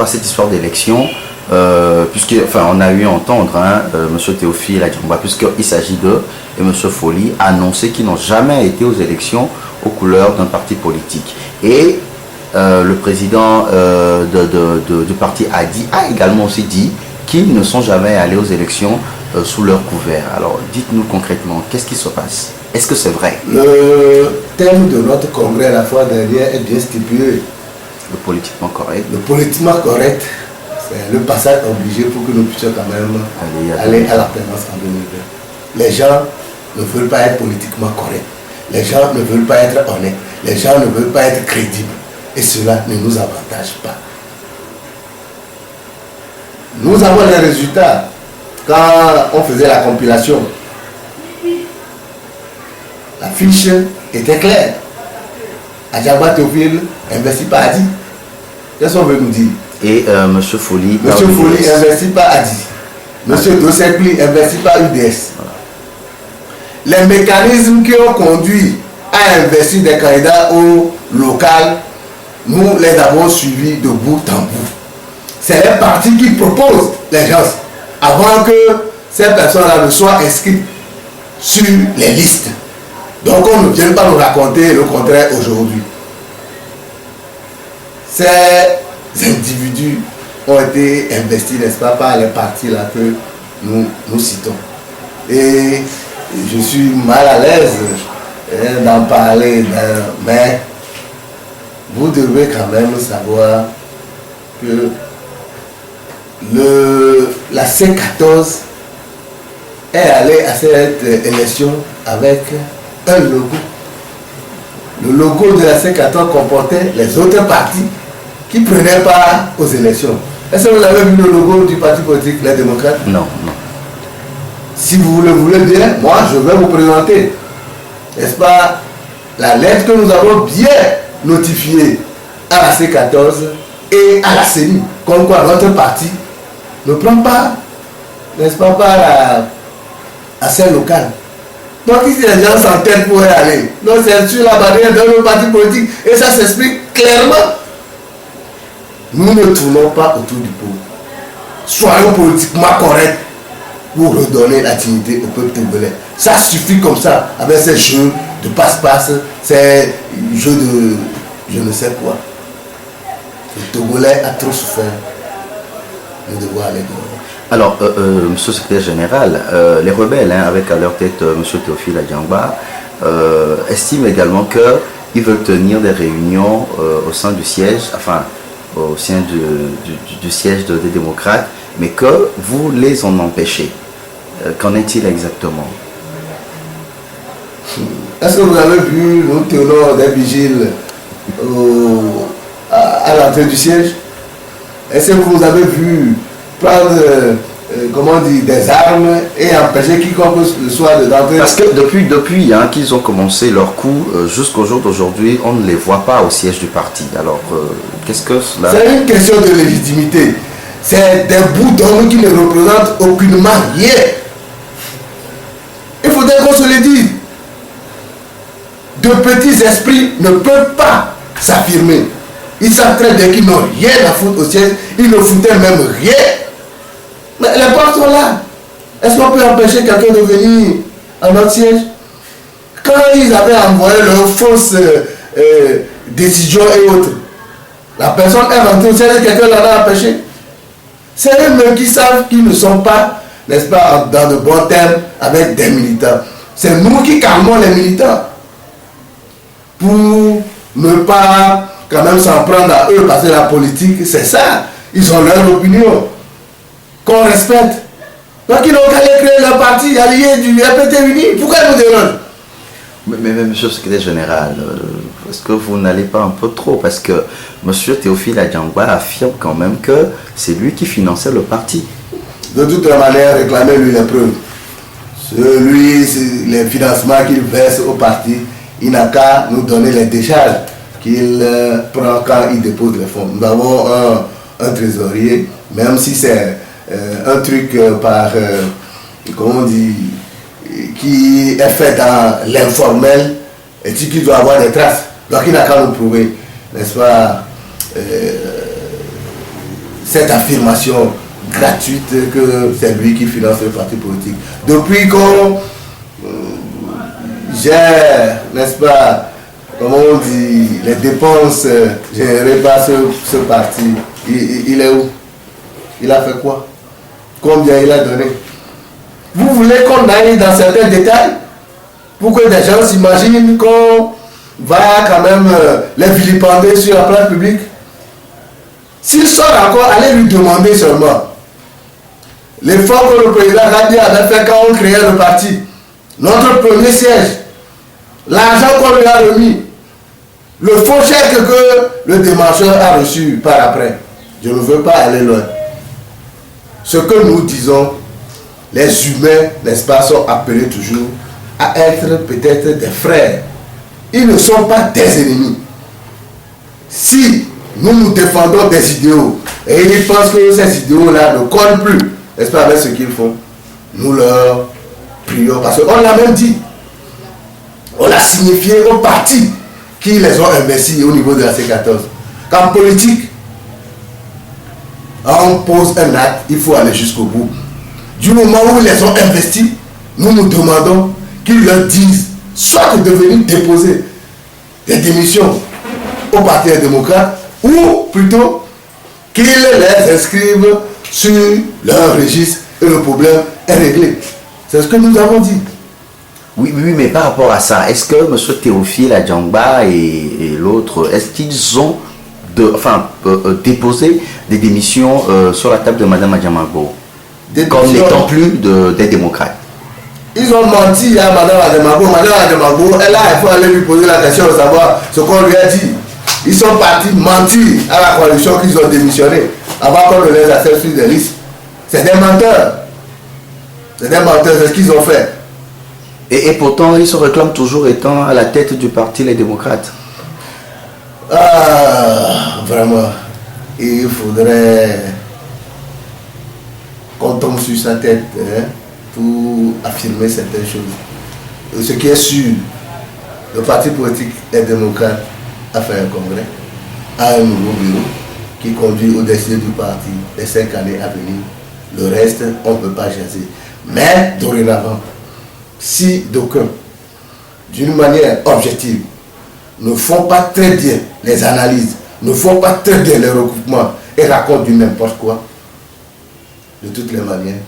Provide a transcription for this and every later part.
à cette histoire d'élection, on a eu à entendre M. Théophile Adjangba, puisqu'il s'agit d'eux, et M. Folli, annoncer qu'ils n'ont jamais été aux élections aux couleurs d'un parti politique. Et le président du parti a également aussi dit qu'ils ne sont jamais allés aux élections sous leur couvert. Alors, dites-nous concrètement, qu'est-ce qui se passe? Est-ce que c'est vrai? Le thème de notre congrès la fois dernière est bien stipulé. Le politiquement correct. Le politiquement correct, c'est le passage obligé pour que nous puissions quand même aller à la présidence en 2020. Les gens ne veulent pas être politiquement corrects. Les gens ne veulent pas être honnêtes. Les gens ne veulent pas être crédibles. Et cela ne nous avantage pas. Nous avons les résultats. Quand on faisait la compilation, la fiche était claire. Adjangba Théophile investit par Adi. Qu'est-ce qu'on veut nous dire? Et M. Folli. M. Folli investit par Adi. M. Dosekli investit par UDS. Voilà. Les mécanismes qui ont conduit à investir des candidats au local, nous les avons suivis de bout en bout. C'est les partis qui proposent les gens avant que ces personnes-là ne soient inscrites sur les listes. Donc on ne vient pas nous raconter le contraire aujourd'hui. Ces individus ont été investis, n'est-ce pas, par les partis là que nous citons. Et je suis mal à l'aise d'en parler, mais vous devez quand même savoir que la C14 est allée à cette élection avec un logo. Le logo de la C14 comportait les autres partis qui prenaient part aux élections. Est-ce que vous avez vu le logo du parti politique Les Démocrates? Non, non. Si vous le voulez bien, moi je vais vous présenter, n'est-ce pas, la lettre que nous avons bien notifiée à la C14 et à la CENI, comme quoi notre parti ne prend pas, n'est-ce pas, part à ces locales. Donc ici les gens s'entêtent pour y aller. Donc c'est sur la barrière d'un autre parti politique et ça s'explique clairement. Nous ne tournons pas autour du pot. Soyons politiquement corrects pour redonner la dignité au peuple togolais. Ça suffit comme ça, avec ces jeux de passe-passe, ces jeux de je ne sais quoi. Le Togolais a trop souffert. Nous devons aller dehors. Alors, Monsieur le secrétaire général, les rebelles, avec à leur tête Monsieur Théophile Adjangba, estiment également qu'ils veulent tenir des réunions au sein du siège, enfin, au sein du siège des démocrates, mais que vous les en empêchez. Qu'en est-il exactement? Est-ce que vous avez vu, nous tenons des vigiles à l'entrée du siège? Est-ce que vous avez vu prendre des armes et empêcher quiconque soit d'entrer? Parce que depuis qu'ils ont commencé leur coup jusqu'au jour d'aujourd'hui, on ne les voit pas au siège du parti. Alors, qu'est-ce que cela... C'est une question de légitimité. C'est des bouts d'hommes qui ne représentent aucunement rien. Il faudrait qu'on se le dise. De petits esprits ne peuvent pas s'affirmer. Ils savent très bien qu'ils n'ont rien à foutre au siège. Ils ne foutaient même rien. Mais les portes sont là. Est-ce qu'on peut empêcher quelqu'un de venir à notre siège? Quand ils avaient envoyé leurs fausses décisions et autres, la personne est rentrée au siège et quelqu'un l'en a empêché. C'est eux-mêmes qui savent qu'ils ne sont pas, n'est-ce pas, dans de bons termes avec des militants. C'est nous qui calmons les militants pour ne pas quand même s'en prendre à eux, parce que la politique, c'est ça. Ils ont leur opinion qu'on respecte. Donc ils n'ont qu'à aller créer leur parti allié du RPT uni. Pourquoi ils nous dérangent? Mais monsieur le secrétaire général, est-ce que vous n'allez pas un peu trop? Parce que monsieur Théophile Adjangba affirme quand même que c'est lui qui finançait le parti. De toute manière, réclamez-lui les preuves. Les financements qu'il verse au parti, il n'a qu'à nous donner les décharges qu'il prend quand il dépose les fonds. Nous avons un trésorier, même si c'est un truc comment on dit, qui est fait dans l'informel et qui doit avoir des traces. Donc il n'a qu'à nous prouver, n'est-ce pas, cette affirmation gratuite que c'est lui qui finance le parti politique. Depuis qu'on gère, n'est-ce pas, comment on dit, les dépenses gérées par ce parti, il est où? Il a fait quoi? Combien il a donné? Vous voulez qu'on aille dans certains détails pour que des gens s'imaginent qu'on va quand même les vilipender sur la place publique? S'il sort encore, allez lui demander seulement l'effort que le président Rabi avait fait quand on créait le parti, notre premier siège, l'argent qu'on lui a remis, le faux chèque que le démarcheur a reçu par après. Je ne veux pas aller loin. Ce que nous disons, les humains, n'est-ce pas, sont appelés toujours à être peut-être des frères. Ils ne sont pas des ennemis. Si nous défendons des idéaux et ils pensent que ces idéaux-là ne collent plus, n'est-ce pas, avec ce qu'ils font, nous leur prions. Parce qu'on l'a même dit. On l'a signifié aux partis qui les ont investis au niveau de la C14. Qu'en politique, on pose un acte, il faut aller jusqu'au bout. Du moment où ils les ont investis, nous nous demandons qu'ils leur disent soit de venir déposer des démissions au Parti démocrate, ou plutôt qu'ils les inscrivent sur leur registre et le problème est réglé. C'est ce que nous avons dit. Oui, mais par rapport à ça, est-ce que M. Théophile Adjangba et l'autre, est-ce qu'ils ont déposé des démissions sur la table de Mme Adjamagbo comme n'étant plus des démocrates? Ils ont menti à Mme Adjamagbo. Mme Adjamagbo, elle il faut aller lui poser la question de savoir ce qu'on lui a dit. Ils sont partis mentir à la coalition qu'ils ont démissionné avant qu'on ne les accepte sur des listes. C'est des menteurs. C'est des menteurs, c'est ce qu'ils ont fait. Et pourtant, ils se réclament toujours étant à la tête du parti Les Démocrates. Ah, vraiment, il faudrait qu'on tombe sur sa tête pour affirmer certaines choses. Ce qui est sûr, le parti politique Les Démocrates a fait un congrès, a un nouveau bureau qui conduit aux décisions du parti les 5 années à venir. Le reste, on ne peut pas jaser. Mais dorénavant, si d'aucuns, d'une manière objective, ne font pas très bien les analyses, ne font pas très bien les recoupements et racontent du n'importe quoi, de toutes les manières,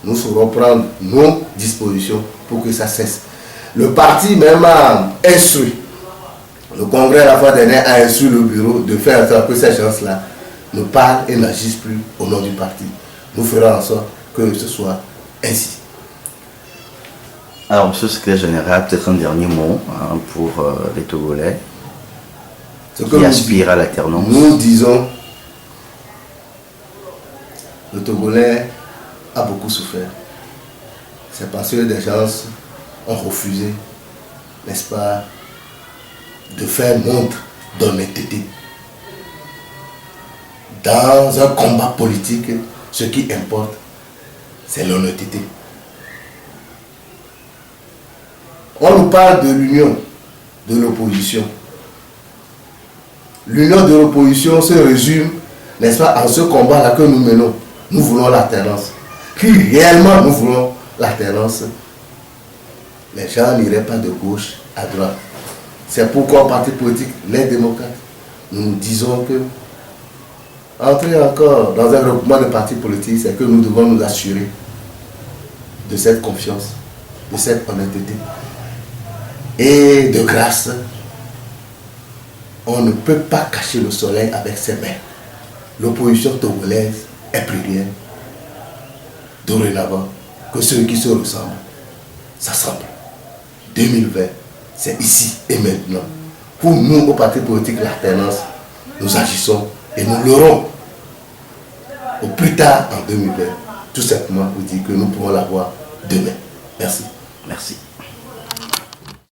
nous saurons prendre nos dispositions pour que ça cesse. Le parti même a instruit, le congrès la fois dernière a instruit le bureau de faire en sorte que ces gens-là ne parlent et n'agissent plus au nom du parti. Nous ferons en sorte que ce soit ainsi. Alors, monsieur le secrétaire général, peut-être un dernier mot pour les Togolais qui aspirent à l'alternance. Nous disons, le Togolais a beaucoup souffert. C'est parce que des gens ont refusé, n'est-ce pas, de faire montre d'honnêteté. Dans un combat politique, ce qui importe, c'est l'honnêteté. On nous parle de l'union de l'opposition. L'union de l'opposition se résume, n'est-ce pas, en ce combat-là que nous menons. Nous voulons l'alternance. Si réellement nous voulons l'alternance, les gens n'iraient pas de gauche à droite. C'est pourquoi, parti politique, les démocrates, nous disons que entrer encore dans un regroupement de partis politiques, c'est que nous devons nous assurer de cette confiance, de cette honnêteté. Et de grâce, on ne peut pas cacher le soleil avec ses mains. L'opposition togolaise est plurielle. Dorénavant, que ceux qui se ressemblent s'assemblent. 2020, c'est ici et maintenant. Pour nous, au parti politique, l'alternance, nous agissons et nous l'aurons. Au plus tard en 2020, tout simplement vous dire que nous pourrons l'avoir demain. Merci. Merci.